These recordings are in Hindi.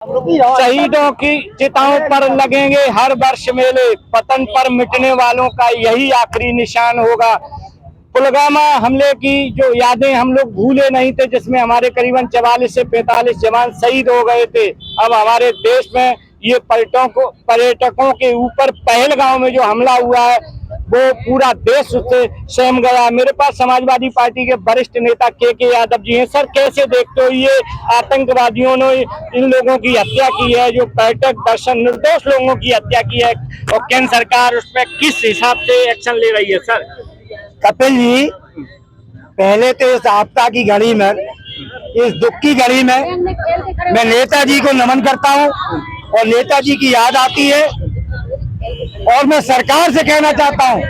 शहीदों की चिताओं पर लगेंगे हर वर्ष मेले, वतन पर मिटने वालों का यही आखिरी निशान होगा। पुलवामा हमले की जो यादें हम लोग भूले नहीं थे, जिसमें हमारे करीबन 44 से 45 जवान शहीद हो गए थे। अब हमारे देश में ये पर्यटकों के ऊपर पहलगांव में जो हमला हुआ है वो पूरा देश उससे सहम गया। मेरे पास समाजवादी पार्टी के वरिष्ठ नेता के यादव जी हैं। सर, कैसे देखते हो ये आतंकवादियों ने इन लोगों की हत्या की है, जो पर्यटक दर्शन निर्दोष लोगों की हत्या की है, और केंद्र सरकार उस पर किस हिसाब से एक्शन ले रही है? सर कपिल जी, पहले तो इस आपदा की घड़ी में, इस दुख की घड़ी में मैं नेताजी को नमन करता हूं और नेताजी की याद आती है। और मैं सरकार से कहना चाहता हूं,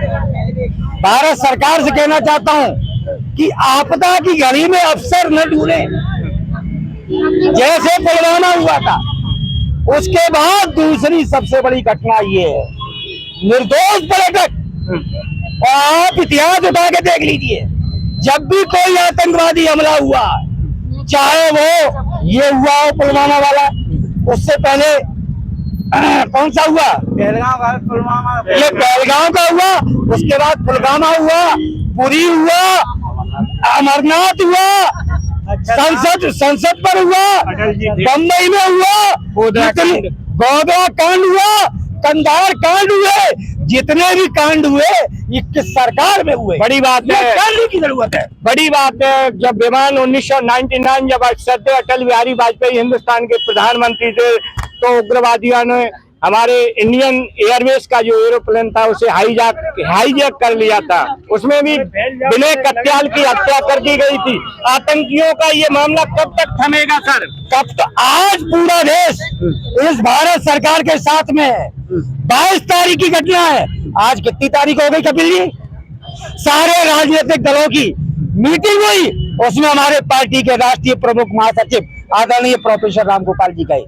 भारत सरकार से कहना चाहता हूं कि आपदा की घड़ी में अफसर न ढूंढे। जैसे पुलवामा हुआ था, उसके बाद दूसरी सबसे बड़ी घटना ये है, निर्दोष पर्यटक। और आप इतिहास उठा के देख लीजिए, जब भी कोई आतंकवादी हमला हुआ, चाहे वो ये हुआ हो पुलवामा वाला, उससे पहले कौन सा हुआ, पुलवामा, ये पहलगांव का हुआ, उसके बाद पुलवामा हुआ, पुरी हुआ, अमरनाथ हुआ, संसद पर हुआ, बम्बई में हुआ, गोदरा कांड हुआ, कंधार कांड हुए, जितने भी कांड हुए ये किस सरकार में हुए। बड़ी बात है, करने की जरूरत है। बड़ी बात है। जब विमान 1999 जब अटल बिहारी वाजपेयी हिंदुस्तान के प्रधानमंत्री थे, तो उग्रवादियों ने हमारे इंडियन एयरवेज का जो एरोप्लेन था उसे हाईजैक कर लिया था। उसमें भी विनय कत्याल की हत्या कर दी गई थी। आतंकियों का ये मामला कब तक थमेगा सर? कब तो आज पूरा देश इस भारत सरकार के साथ में है। 22 तारीख की घटना है। आज कितनी तारीख हो गई कपिल जी? सारे राजनीतिक दलों की मीटिंग हुई, उसमें हमारे पार्टी के राष्ट्रीय प्रमुख महासचिव आदरणीय प्रोफेसर राम गोपाल जी गए।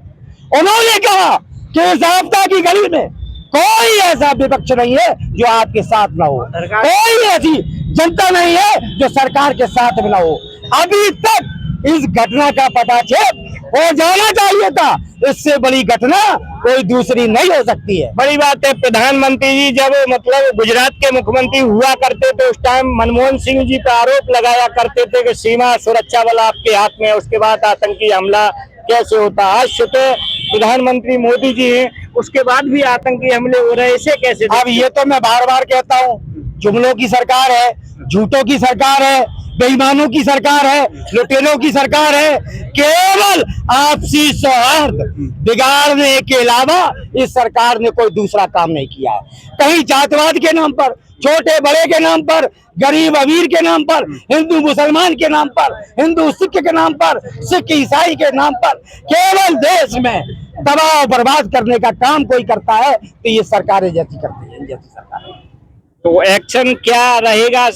उन्होंने कहा कि इस आपदा की घड़ी में कोई ऐसा विपक्ष नहीं है जो आपके साथ ना हो, कोई ऐसी जनता नहीं है जो सरकार के साथ में ना हो। अभी तक इस घटना का पटाक्षेप हो जाना चाहिए था। इससे बड़ी घटना कोई दूसरी नहीं हो सकती है। बड़ी बात है। प्रधानमंत्री जी जब मतलब गुजरात के मुख्यमंत्री हुआ करते थे, उस टाइम मनमोहन सिंह जी पर आरोप लगाया करते थे कि सीमा सुरक्षा बल आपके हाथ में, उसके बाद आतंकी हमला कैसे होता। आज स्वतः प्रधानमंत्री मोदी जी हैं, उसके बाद भी आतंकी हमले हो रहे, इसे कैसे? अब ये तो मैं बार बार कहता हूँ, जुमलों की सरकार है, झूठों की सरकार है, बेईमानों की सरकार है, लुटेरों की सरकार है। केवल आपसी सौहार्द बिगाड़ने के अलावा इस सरकार ने कोई दूसरा काम नहीं किया है। कहीं जातिवाद के नाम पर, छोटे बड़े के नाम पर, गरीब अमीर के नाम पर, हिंदू मुसलमान के नाम पर, हिंदू सिख के नाम पर, सिख ईसाई के नाम पर, केवल देश में दबाव बर्बाद करने का काम कोई करता है तो ये सरकारें जैसी करती है, जैसी सरकार। तो एक्शन क्या रहेगा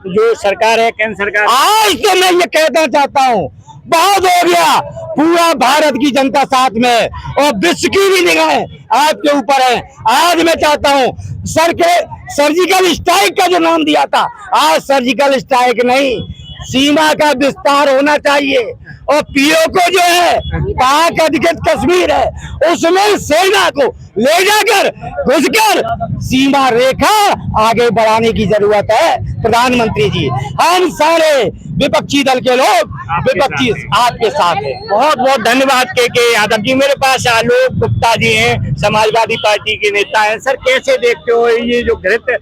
जो सरकार है, केंद्र सरकार? आज तो मैं ये कहना चाहता हूँ, बहुत हो गया। पूरा भारत की जनता साथ में है और विश्व की भी निगाहें आपके ऊपर है। आज मैं चाहता हूँ सर्जिकल स्ट्राइक का जो नाम दिया था, आज सर्जिकल स्ट्राइक नहीं, सीमा का विस्तार होना चाहिए। और पीओ को जो है, पाक अधिकृत कश्मीर है, उसमें सेना को ले जाकर घुसकर सीमा रेखा आगे बढ़ाने की जरूरत है। प्रधानमंत्री जी, हम सारे विपक्षी दल के लोग विपक्षी आपके साथ है। बहुत बहुत धन्यवाद के यादव जी। मेरे पास आलोक गुप्ता जी हैं, समाजवादी पार्टी के नेता हैं। सर, कैसे देखते हो ये जो घृत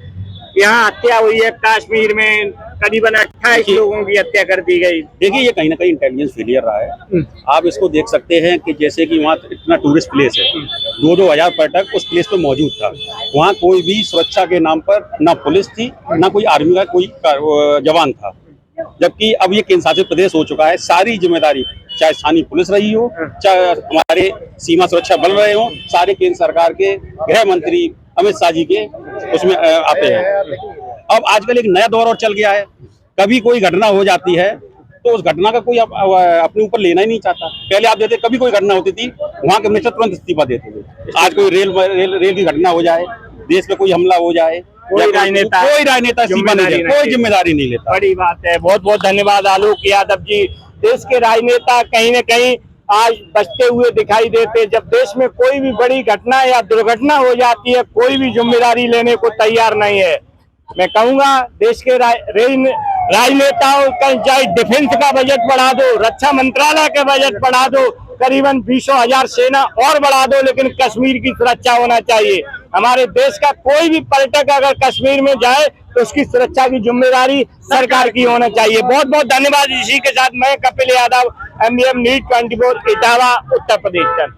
यहाँ हत्या हुई है कश्मीर में, करीबन 28 लोगों की हत्या कर दी गई? देखिए, ये कहीं ना कहीं इंटेलिजेंस फेलियर रहा है। आप इसको देख सकते हैं कि जैसे कि वहाँ इतना टूरिस्ट प्लेस है, 2-2 हजार पर्यटक उस प्लेस पे मौजूद था। वहाँ कोई भी सुरक्षा के नाम पर ना पुलिस थी, ना कोई आर्मी का कोई जवान था। जबकि अब ये केंद्र शासित प्रदेश हो चुका है, सारी जिम्मेदारी चाहे स्थानीय पुलिस रही हो, चाहे हमारे सीमा सुरक्षा बल रहे हो, सारे केंद्र सरकार के गृह मंत्री अमित शाह जी के उसमें आते हैं। अब आजकल एक नया दौर और चल गया है। कभी कोई घटना हो जाती है तो उस घटना का कोई अपने ऊपर लेना ही नहीं चाहता। पहले आप देखते, कभी कोई घटना होती थी, वहाँ के मिनिस्टर तुरंत इस्तीफा देते थे। आज कोई रेल की घटना हो जाए, देश पे कोई हमला हो जाए, कोई राजनेता कोई जिम्मेदारी नहीं लेता। बड़ी बात है। बहुत बहुत धन्यवाद आलोक यादव जी। देश के राजनेता कहीं न कहीं आज बचते हुए दिखाई देते। जब देश में कोई भी बड़ी घटना या दुर्घटना हो जाती है, कोई भी जिम्मेदारी लेने को तैयार नहीं है। मैं कहूंगा देश के राजनेताओं का चाहे डिफेंस का बजट बढ़ा दो, रक्षा मंत्रालय का बजट बढ़ा दो, करीबन 20,000 सेना और बढ़ा दो, लेकिन कश्मीर की सुरक्षा होना चाहिए। हमारे देश का कोई भी पर्यटक अगर कश्मीर में जाए तो उसकी सुरक्षा की जिम्मेदारी सरकार की होना चाहिए। बहुत बहुत धन्यवाद। इसी के साथ मैं कपिल यादव, MBM न्यूज़ 24 इटावा उत्तर प्रदेश।